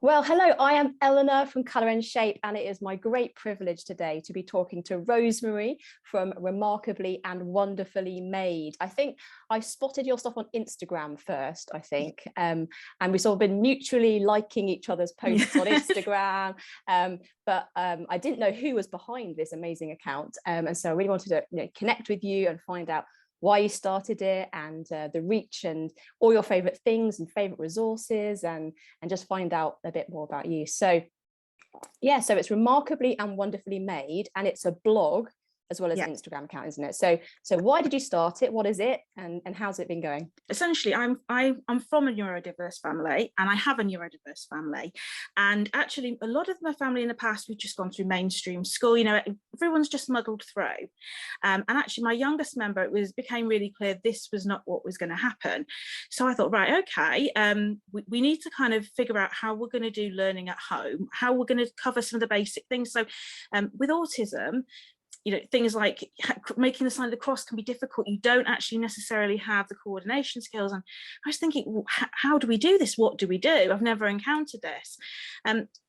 Well, hello, I am Eleanor from Colour and Shape, and it is my great privilege today to be talking to Rosemary from Remarkably and Wonderfully Made. I think I spotted your stuff on Instagram first, and we sort of been mutually liking each other's posts on Instagram, but I didn't know who was behind this amazing account, and so I really wanted to connect with you and find out why you started it and the reach and all your favorite things and favorite resources and just find out a bit more about you. So yeah, so it's Remarkably and Wonderfully Made, and it's a blog as well as an Instagram account, isn't it? So why did you start it? What is it, and how's it been going? Essentially, I'm from a neurodiverse family, and I have a neurodiverse family. And actually, a lot of my family in the past, we've just gone through mainstream school. Everyone's just muddled through. And actually, my youngest member, it became really clear this was not what was going to happen. So I thought, right, okay, we need to kind of figure out how we're going to do learning at home, how we're going to cover some of the basic things. So with autism, things like making the sign of the cross can be difficult. You don't actually necessarily have the coordination skills. And I was thinking, well, how do we do this? What do we do? I've never encountered this.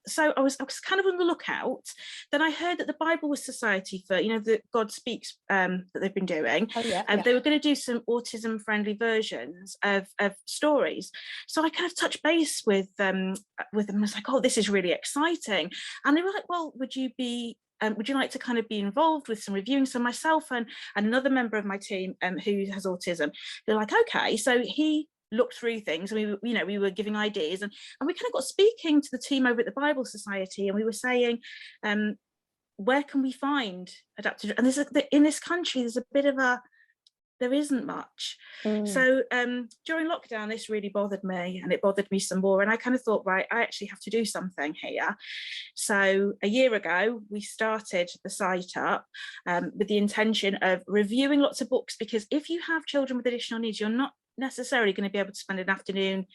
So I was kind of on the lookout. Then I heard that the Bible Society for, that God Speaks that they've been doing. They were going to do some autism friendly versions of stories. So I kind of touched base with them. I was like, oh, this is really exciting. And they were like, well, would you like to kind of be involved with some reviewing? So myself and another member of my team who has autism, they're like, okay. So he looked through things, and we were giving ideas, and we kind of got speaking to the team over at the Bible Society, and we were saying, where can we find adapted? And in this country, there's a bit of there isn't much. So during lockdown, this really bothered me, and it bothered me some more. And I kind of thought, right, I actually have to do something here. So a year ago, we started the site up with the intention of reviewing lots of books, because if you have children with additional needs, you're not necessarily going to be able to spend an afternoon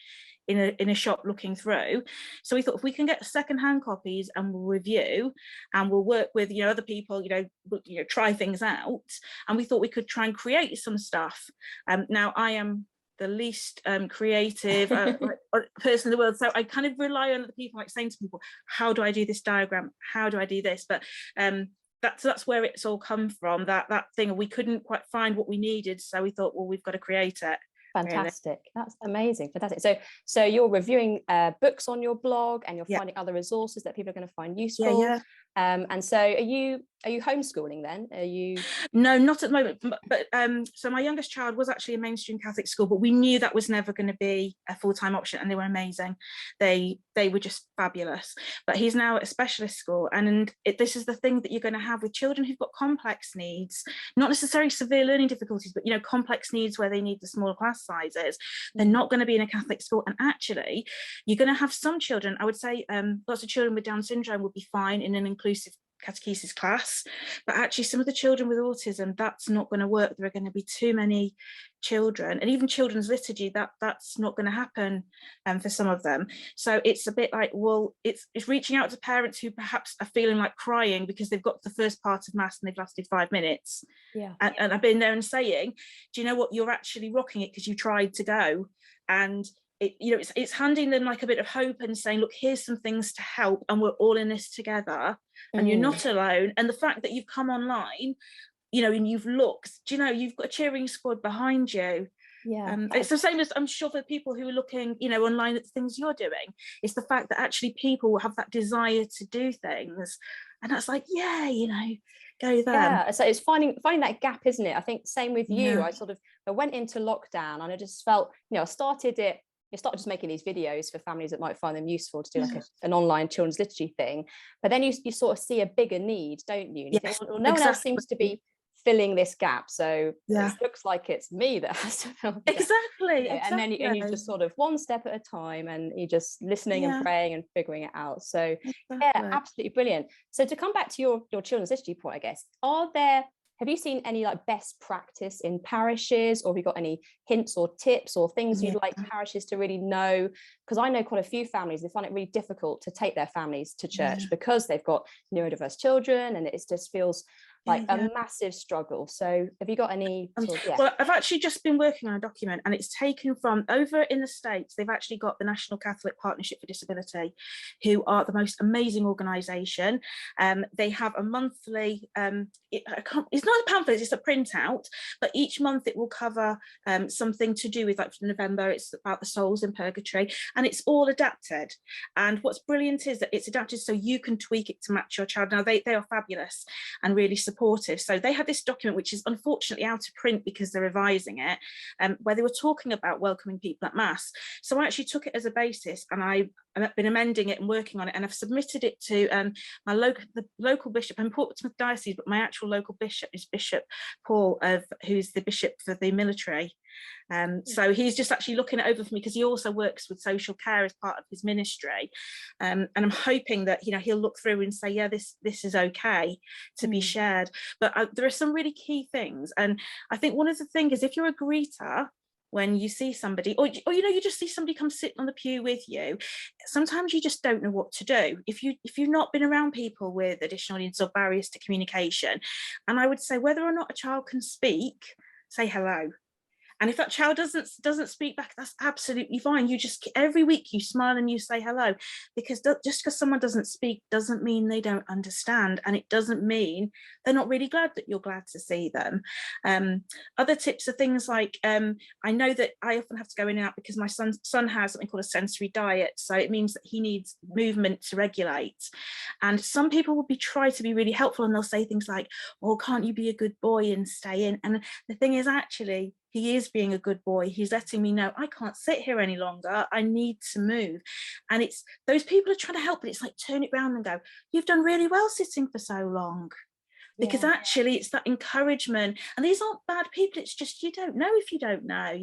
in a shop looking through. So we thought, if we can get secondhand copies and we'll review, and we'll work with other people, try things out, and we thought we could try and create some stuff. Now I am the least creative person in the world, so I kind of rely on other people, like saying to people, how do I do this diagram, how do I do this? But that's where it's all come from, that thing. We couldn't quite find what we needed, so we thought, well, we've got to create it. Fantastic. Really. That's amazing. Fantastic. So you're reviewing books on your blog, and you're finding other resources that people are going to find useful. And so are you homeschooling then? Are you? No, not at the moment. But so my youngest child was actually a mainstream Catholic school, but we knew that was never going to be a full-time option, and they were amazing. They were just fabulous. But he's now at a specialist school, and this is the thing that you're going to have with children who've got complex needs, not necessarily severe learning difficulties, but complex needs where they need the smaller class sizes. They're not going to be in a Catholic school. And actually, you're going to have some children, I would say lots of children with Down syndrome would be fine in an inclusive catechesis class, but actually some of the children with autism, that's not going to work. There are going to be too many children, and even children's liturgy, that's not going to happen for some of them. So it's a bit like, well, it's reaching out to parents who perhaps are feeling like crying because they've got the first part of mass and they've lasted 5 minutes, and I've been there and saying, do you know what, you're actually rocking it because you tried to go. And it's handing them like a bit of hope and saying, look, here's some things to help, and we're all in this together, and you're not alone. And the fact that you've come online, and you've looked, you've got a cheering squad behind you. It's the same as, I'm sure, for people who are looking online at the things you're doing. It's the fact that actually people have that desire to do things, and that's like, go there. So it's finding that gap, isn't it? I think same with you. I went into lockdown, and I just felt, I started just making these videos for families that might find them useful to do like an online children's liturgy thing. But then you sort of see a bigger need, don't you? And you think, well, no one else seems to be filling this gap, so it looks like it's me that has to fill the exactly. And then you just sort of one step at a time, and you're just listening and praying and figuring it out. So absolutely brilliant. So to come back to your children's liturgy point, I guess, have you seen any like best practice in parishes, or have you got any hints or tips or things you'd like parishes to really know? Because I know quite a few families, they find it really difficult to take their families to church because they've got neurodiverse children, and it just feels like a massive struggle. So have you got any sort of, Well, I've actually just been working on a document, and it's taken from over in the States. They've actually got the National Catholic Partnership for Disability, who are the most amazing organisation. They have a monthly, it's not a pamphlet, it's a printout, but each month it will cover something to do with, like for November, it's about the souls in purgatory, and it's all adapted. And what's brilliant is that it's adapted so you can tweak it to match your child. Now they are fabulous and really supportive. So they have this document, which is unfortunately out of print because they're revising it, where they were talking about welcoming people at Mass. So I actually took it as a basis, and I've been amending it and working on it, and I've submitted it to my local bishop. I'm Portsmouth Diocese, but my actual local bishop is Bishop Paul, who's the bishop for the military. So he's just actually looking it over for me, because he also works with social care as part of his ministry, and I'm hoping that he'll look through and say, yeah, this is okay to be shared. But there are some really key things, and I think one of the things is, if you're a greeter, when you see somebody, or you just see somebody come sit on the pew with you, sometimes you just don't know what to do if you've not been around people with additional needs or barriers to communication. And I would say, whether or not a child can speak, say hello. And if that child doesn't speak back, that's absolutely fine. You just, every week you smile and you say hello, because just because someone doesn't speak doesn't mean they don't understand, and it doesn't mean they're not really glad that you're glad to see them. Other tips are things like, I know that I often have to go in and out because my son has something called a sensory diet, so it means that he needs movement to regulate. And some people will try to be really helpful, and they'll say things like, "Oh, can't you be a good boy and stay in?" And the thing is, actually, he is being a good boy. He's letting me know, I can't sit here any longer. I need to move. And it's those people are trying to help, but it's like, turn it around and go, you've done really well sitting for so long. Because actually it's that encouragement. And these aren't bad people. It's just, you don't know if you don't know,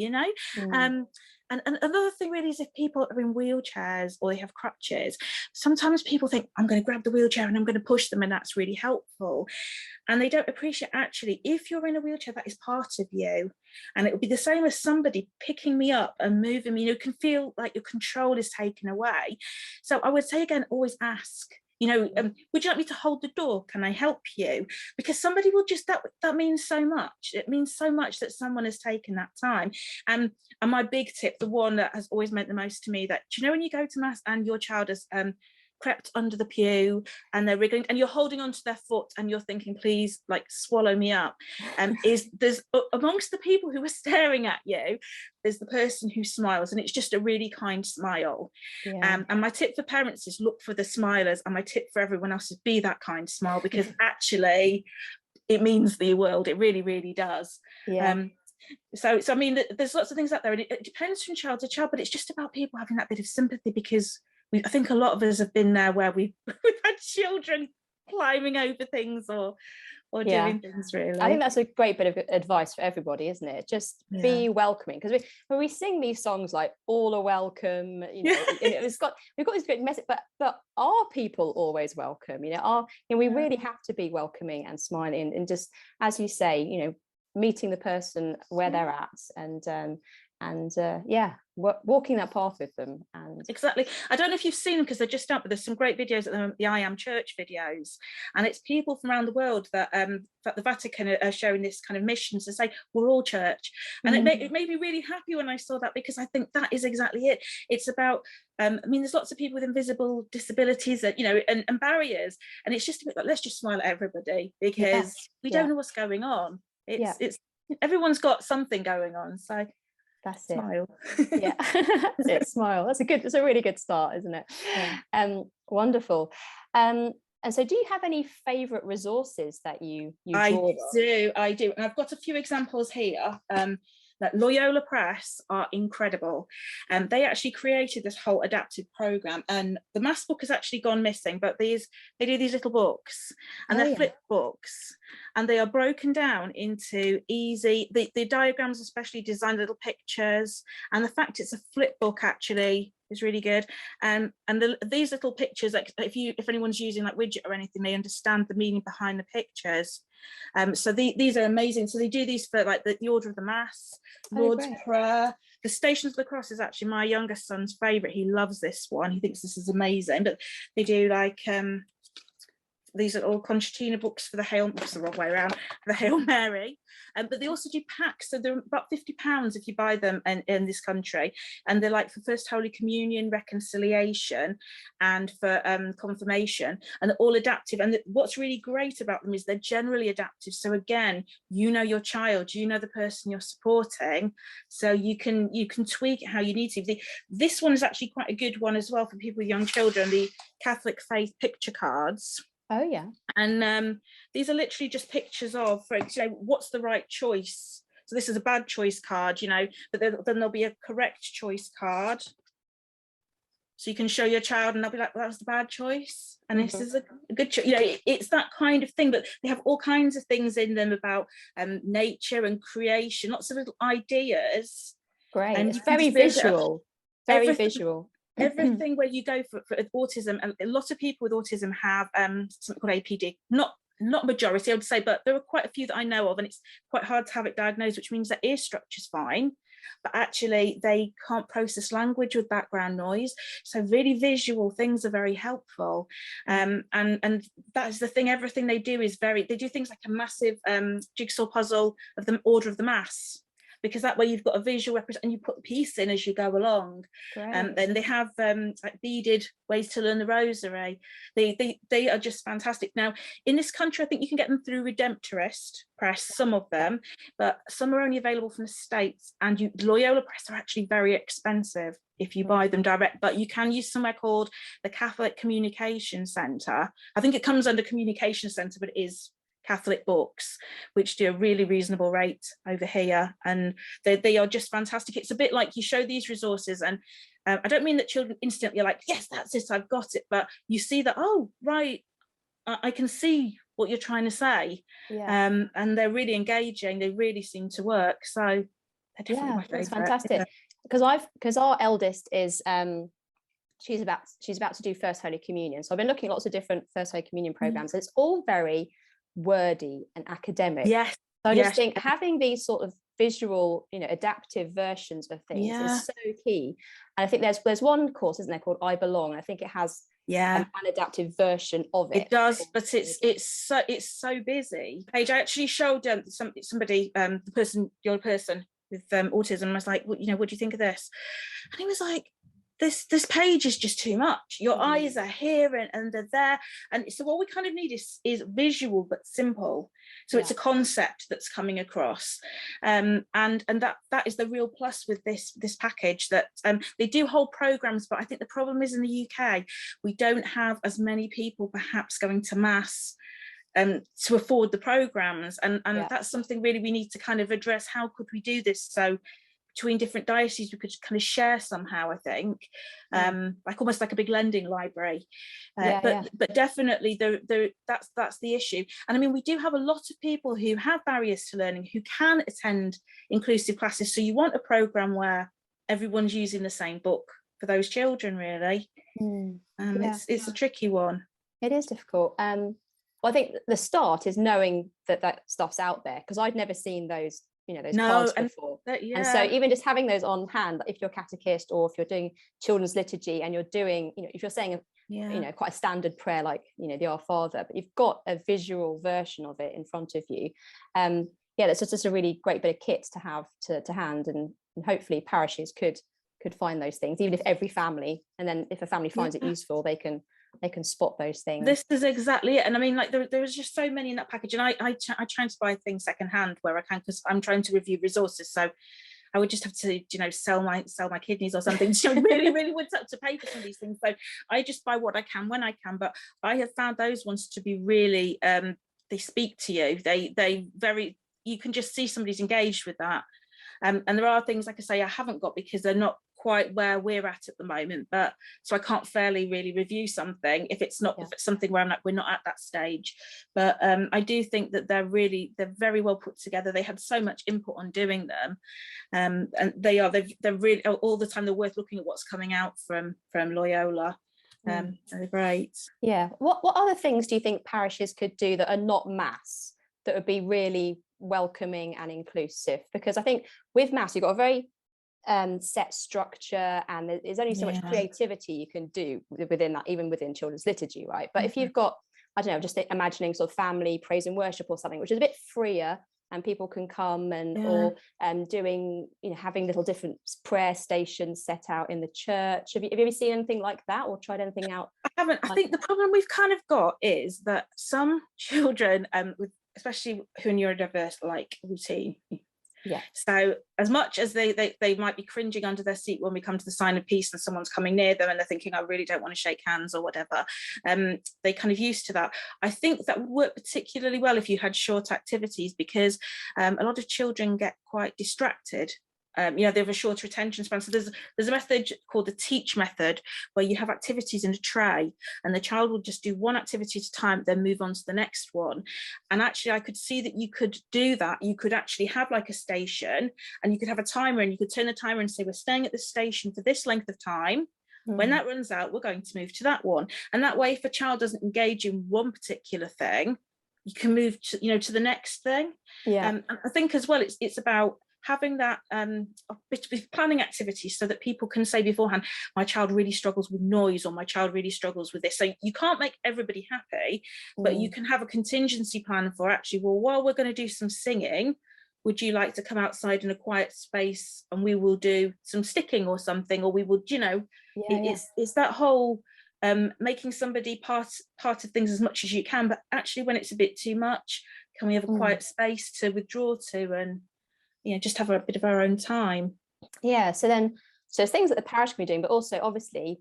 And another thing really is, if people are in wheelchairs or they have crutches, sometimes people think, I'm going to grab the wheelchair and I'm going to push them, and that's really helpful. And they don't appreciate, actually, if you're in a wheelchair, that is part of you. And it would be the same as somebody picking me up and moving me. You can feel like your control is taken away. So I would say, again, always ask. Would you like me to hold the door? Can I help you? Because somebody will just, that means so much. It means so much that someone has taken that time. And my big tip, the one that has always meant the most to me, that, do you know, when you go to Mass and your child has crept under the pew and they're wriggling and you're holding onto their foot and you're thinking, please, like, swallow me up, there's amongst the people who are staring at you, there's the person who smiles, and it's just a really kind smile. And my tip for parents is, look for the smilers, and my tip for everyone else is, be that kind smile, because actually it means the world. It really, really does. So I mean, there's lots of things out there, and it depends from child to child, but it's just about people having that bit of sympathy, because I think a lot of us have been there where we've had children climbing over things or doing things, really. I think that's a great bit of advice for everybody, isn't it? Just be welcoming, because when we sing these songs like "All are welcome," we've got this great message, but are people always welcome? We really have to be welcoming and smiling, and just, as you say, meeting the person where they're at, and walking that path with them. And exactly, I don't know if you've seen them, because they're just out, but there's some great videos at the I Am Church videos, and it's people from around the world that the Vatican are showing this kind of mission to say we're all church. And it made me really happy when I saw that, because I think that is exactly it. It's about there's lots of people with invisible disabilities that, and barriers, and it's just a bit like, let's just smile at everybody, because we don't know what's going on. It's everyone's got something going on, so that's smile. That's it. Smile. It's a really good start, isn't it? Wonderful. And so, do you have any favorite resources that you draw on? I do, and I've got a few examples here. That Loyola Press are incredible, and they actually created this whole adapted program, and the Mass book has actually gone missing, but they do these little books, and they're flip books, and they are broken down into easy, the diagrams especially designed, little pictures, and the fact it's a flip book actually is really good. And these little pictures, like if anyone's using like widget or anything, they understand the meaning behind the pictures. So these are amazing. So they do these for like the order of the Mass, Lord's Prayer. The Stations of the Cross is actually my youngest son's favorite. He loves this one. He thinks this is amazing. But they do like these are all concertina books for the Hail, that's the wrong way around, for the Hail Mary. But they also do packs, so they're about £50 if you buy them in this country, and they're like for First Holy Communion, reconciliation, and for confirmation, and they're all adaptive. And what's really great about them is they're generally adaptive. So again, you know your child, you know the person you're supporting, so you can tweak it how you need to. This one is actually quite a good one as well for people with young children, the Catholic Faith picture cards. Oh yeah. And these are literally just pictures of, for example, what's the right choice. So this is a bad choice card, but then there'll be a correct choice card. So you can show your child and they'll be like, well, that was the bad choice. And this is a good choice. It's that kind of thing, but they have all kinds of things in them about nature and creation, lots of little ideas. Great. And it's very visual, very visual. Everything where you go for autism, a lot of people with autism have something called APD, not majority I would say, but there are quite a few that I know of, and it's quite hard to have it diagnosed, which means their ear structure's fine, but actually they can't process language with background noise. So really visual things are very helpful. And that is the thing, everything they do is they do things like a massive jigsaw puzzle of the order of the Mass, because that way you've got a visual represent, and you put the piece in as you go along. Then they have like beaded ways to learn the rosary. They are just fantastic. Now in this country, I think you can get them through Redemptorist Press, some of them, but some are only available from the States, and Loyola Press are actually very expensive if you buy them direct, but you can use somewhere called the Catholic Communication Centre. I think it comes under Communication Centre, but it is Catholic Books, which do a really reasonable rate over here, and they are just fantastic. It's a bit like you show these resources, and I don't mean that children instantly are like, yes, that's it, I've got it, but you see that, oh right, I can see what you're trying to say. And they're really engaging, they really seem to work, so they're definitely my favorite. It's fantastic. Because our eldest is she's about to do First Holy Communion, so I've been looking at lots of different First Holy Communion programs. It's all very wordy and academic. Yes. So I just think having these sort of visual, adaptive versions of things is so key. And I think there's one course, isn't there, called I Belong. I think it has an adaptive version of it. It does, but it's so busy. Paige, I actually showed somebody, the other person with autism. I was like, well, what do you think of this? And he was like, this page is just too much. Your eyes are here and they're there, and so what we kind of need is visual but simple. So it's a concept that's coming across, and that is the real plus with this package, that they do hold programs, but I think the problem is in the UK we don't have as many people perhaps going to Mass to afford the programs, and that's something really we need to kind of address. How could we do this so between different dioceses we could kind of share somehow, I think, like almost like a big lending library, but definitely that's the issue. And I mean, we do have a lot of people who have barriers to learning who can attend inclusive classes, so you want a program where everyone's using the same book for those children, really. It's a tricky one. It is difficult. Well, I think the start is knowing that stuff's out there, because I'd never seen those cards before. And so even just having those on hand, if you're a catechist or if you're doing children's liturgy and you're doing, if you're saying quite a standard prayer like the Our Father, but you've got a visual version of it in front of you, that's just a really great bit of kit to have to hand, and hopefully parishes could find those things, even if every family, and then if a family finds it useful, they can spot those things. This is exactly it. And I mean, like there's just so many in that package, and I try to buy things secondhand where I can, because I'm trying to review resources, so I would just have to sell my kidneys or something. So I really would have to pay for some of these things, so I just buy what I can when I can. But I have found those ones to be really they speak to you. They very, you can just see somebody's engaged with that. And there are things, like I say, I haven't got because they're not quite where we're at the moment, but so I can't fairly really review something if it's something where we're not at that stage. But I do think that they're very well put together. They had so much input on doing them, and they're really all the time, they're worth looking at what's coming out from Loyola. They're great. What other things do you think parishes could do that are not Mass that would be really welcoming and inclusive? Because I think with Mass you've got a very set structure, and there's only so much creativity you can do within that, even within children's liturgy, right? But if you've got I don't know, just imagining sort of family praise and worship or something, which is a bit freer, and people can come and or doing, having little different prayer stations set out in the church. Have you ever seen anything like that or tried anything out? I haven't. I think the problem we've kind of got is that some children, especially who are neurodiverse, like routine. Yeah. So as much as they might be cringing under their seat when we come to the sign of peace and someone's coming near them and they're thinking, I really don't want to shake hands or whatever, they kind of used to that. I think that would work particularly well if you had short activities, because a lot of children get quite distracted. They have a shorter attention span. So there's a method called the teach method, where you have activities in a tray and the child will just do one activity at a time, then move on to the next one. And actually I could see that you could do that. You could actually have like a station and you could have a timer, and you could turn the timer and say, we're staying at this station for this length of time. When that runs out, we're going to move to that one. And that way, if a child doesn't engage in one particular thing, you can move to, to the next thing. And I think as well, it's about having that planning activities so that people can say beforehand, my child really struggles with noise, or my child really struggles with this. So you can't make everybody happy, but you can have a contingency plan for actually, well, while we're going to do some singing, would you like to come outside in a quiet space and we will do some sticking or something, or we will, it's that whole making somebody part of things as much as you can, but actually when it's a bit too much, can we have a quiet space to withdraw to and just have a bit of our own time. So things that the parish can be doing, but also obviously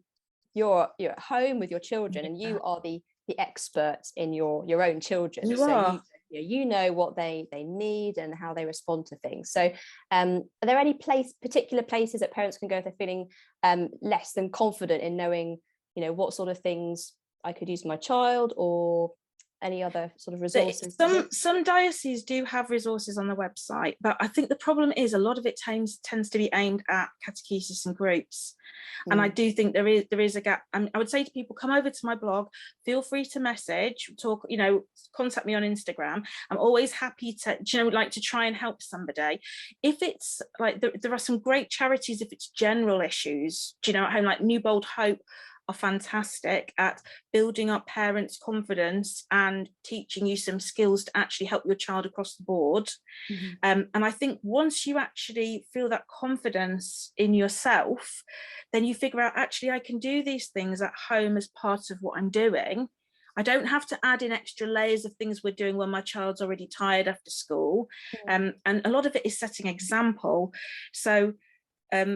you're at home with your children and you are the experts in your own children. You know what they need and how they respond to things. So are there any particular places that parents can go if they're feeling less than confident in knowing what sort of things I could use my child, or any other sort of resources? Some dioceses do have resources on the website, but I think the problem is a lot of it tends to be aimed at catechesis and groups. And I do think there is a gap. And I would say to people, come over to my blog, feel free to message, talk, contact me on Instagram. I'm always happy to, to try and help somebody. If it's like, there are some great charities, if it's general issues, at home, like New Bold Hope are fantastic at building up parents' confidence and teaching you some skills to actually help your child across the board. And I think once you actually feel that confidence in yourself, then you figure out, actually, I can do these things at home as part of what I'm doing. I don't have to add in extra layers of things we're doing when my child's already tired after school. And a lot of it is setting example. So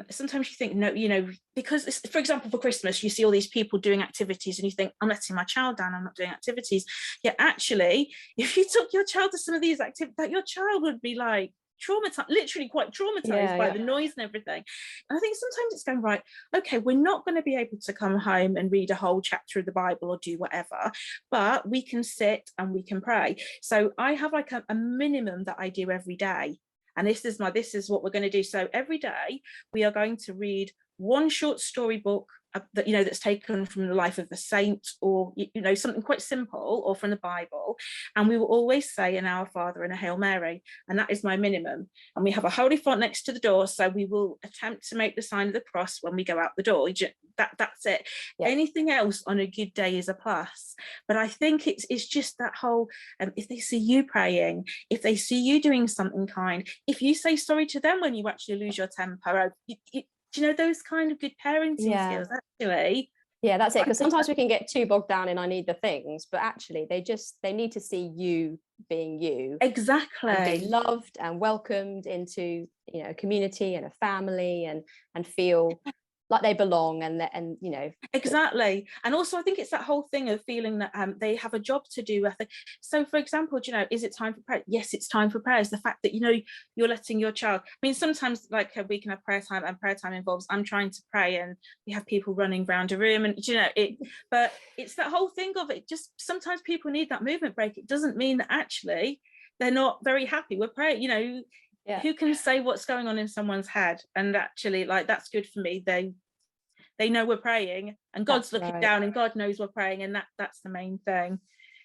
sometimes you think, no, because for example, for Christmas, you see all these people doing activities and you think, I'm letting my child down, I'm not doing activities. Yeah, actually, if you took your child to some of these activities, that your child would be like traumatized, literally quite traumatized by the noise and everything. And I think sometimes it's going, right, okay, we're not going to be able to come home and read a whole chapter of the Bible or do whatever, but we can sit and we can pray. So I have like a minimum that I do every day. And this is what we're going to do. So every day we are going to read one short story book that that's taken from the life of a saint, or something quite simple, or from the Bible, and we will always say an Our Father and a Hail Mary, and that is my minimum. And we have a holy font next to the door, so we will attempt to make the sign of the cross when we go out the door. That's it. Anything else on a good day is a plus. But I think it's just that whole if they see you praying, if they see you doing something kind, if you say sorry to them when you actually lose your temper, those kind of good parenting skills, actually. Yeah, that's it. Because sometimes we can get too bogged down in I need the things, but actually they need to see you being you. Exactly. And be loved and welcomed into a community and a family, and feel like they belong, and exactly. And also I think it's that whole thing of feeling that they have a job to do. So for example, is it time for prayer? Yes, it's time for prayer. It's the fact that you're letting your child, I mean, sometimes like we can have prayer time, and prayer time involves I'm trying to pray and we have people running around a room, and but it's that whole thing of it. Just sometimes people need that movement break. It doesn't mean that actually they're not very happy with prayer. Who can say what's going on in someone's head? And actually, like, that's good for me. They know we're praying, and God's looking down, and God knows we're praying, and that's the main thing.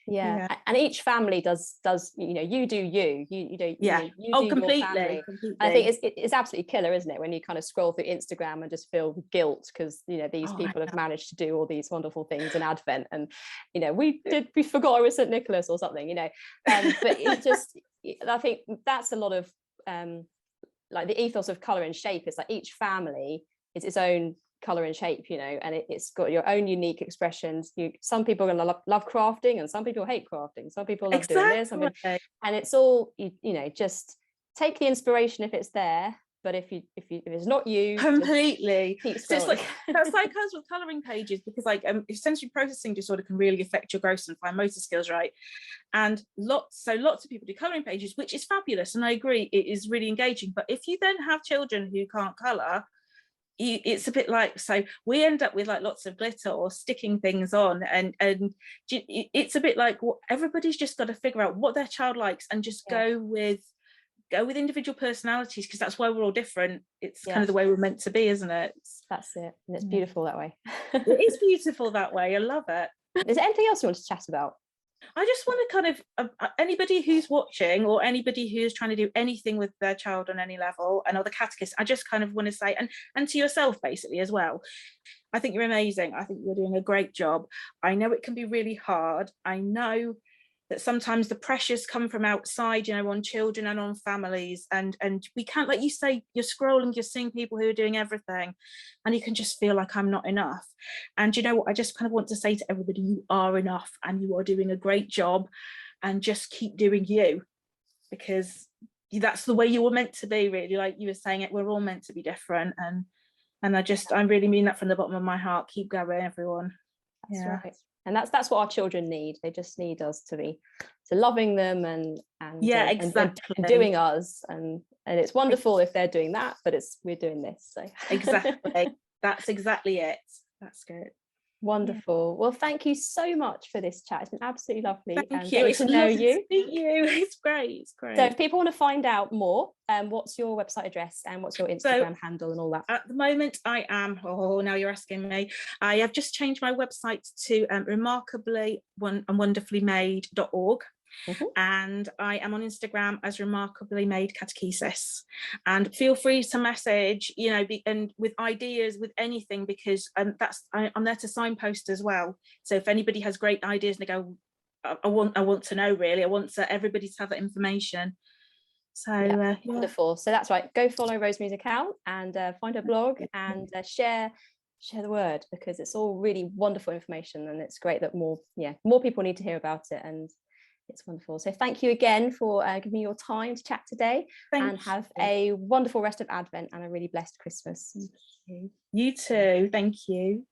Yeah. And each family does you do you do your completely family. I think it's absolutely killer, isn't it, when you kind of scroll through Instagram and just feel guilt because these people have managed to do all these wonderful things in Advent, and we forgot it was St. Nicholas or something, but it just, I think that's a lot of like the ethos of colour and shape. Is like each family is its own colour and shape, and it's got your own unique expressions. Some people are going to love crafting, and some people hate crafting. Some people love doing this. And it's all just take the inspiration if it's there. But if it's not you, completely, that's like us with colouring pages, because like sensory processing disorder can really affect your gross and fine motor skills, right? And lots of people do colouring pages, which is fabulous, and I agree, it is really engaging. But if you then have children who can't colour, it's a bit like, so we end up with like lots of glitter or sticking things on, and it's a bit like, everybody's just got to figure out what their child likes and just go with individual personalities, because that's why we're all different. It's kind of the way we're meant to be, isn't it? That's it, and it's beautiful that way. It is beautiful that way. I love it. Is there anything else you want to chat about? I just want to kind of anybody who's watching, or anybody who's trying to do anything with their child on any level, and other catechists, I just kind of want to say, and to yourself basically as well, I think you're amazing. I think you're doing a great job. I know it can be really hard. I know that sometimes the pressures come from outside, on children and on families, and we can't, like you say, you're scrolling, you're seeing people who are doing everything, and you can just feel like I'm not enough. And you know what, I just kind of want to say to everybody, you are enough, and you are doing a great job, and just keep doing you, because that's the way you were meant to be, really. Like you were saying, we're all meant to be different, and I really mean that from the bottom of my heart. Keep going, everyone. That's right. And that's what our children need. They just need us to be loving them and doing us, and it's wonderful if they're doing that, but we're doing this. So exactly, that's exactly it. That's good. Wonderful. Well, thank you so much for this chat. It's been absolutely lovely. Thank you. It's to know you. To meet you. It's great. So if people want to find out more, what's your website address and what's your Instagram handle and all that? At the moment, I am, now you're asking me. I have just changed my website to Remarkably and Wonderfully Made.org. And I am on Instagram as Remarkably Made Catechesis, and feel free to message, and with ideas, with anything, because I'm there to signpost as well. So if anybody has great ideas and they go, I want to know, really, I want everybody to have that information. So wonderful. So that's right, go follow Rosemary's account and find her blog and share the word, because it's all really wonderful information, and it's great that more people need to hear about it, and it's wonderful. So thank you again for giving me your time to chat today. Have a wonderful rest of Advent and a really blessed Christmas. You too. Thank you.